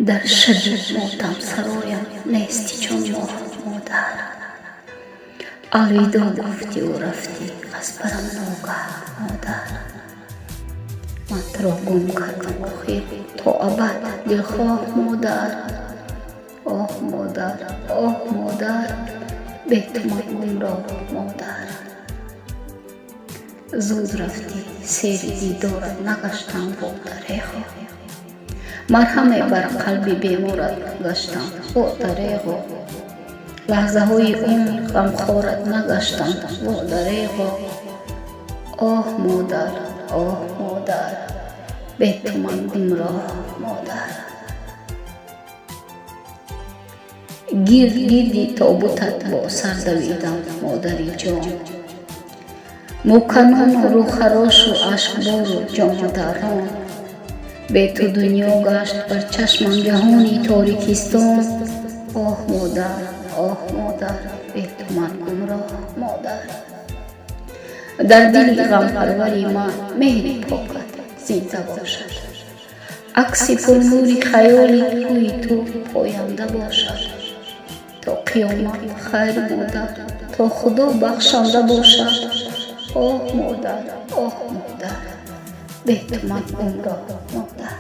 در شب ماتم سرایم نیستی چون ماه مادر. الوداع گفتی و رفتی از برم ناگه مادر. من تو را گم کردم آخر تا ابد دلخواه مادر. آه مادر، آه مادر، به تو من گمراه مادر. زود رفتی سیر دیدارت نگشتم با دریغا. مرهم بر قلب بیمارت گشتم با دریغا. لحظه های اون غمخوارت نگشتم با دریغا. آه مادر، آه مادر، به تو من گمراه مادر. گرد گردی تابوتت با سر دویدم مادری جان. موکنان رو خراش و اشکبار و جامه دران. به تو دنیا گشت بر چشمم جهانی تاریکستان. آه مادر، آه مادر، به تو من گمراه مادر. در دل غم پروری من مهر پاکت زنده باشد. عکس پرنور خیالی روی تو پاینده باشد. تا قیامت خیر مادر، تا خدا بخشنده باشد. آه مادر، آه مادر، به تو من گمراه مادر.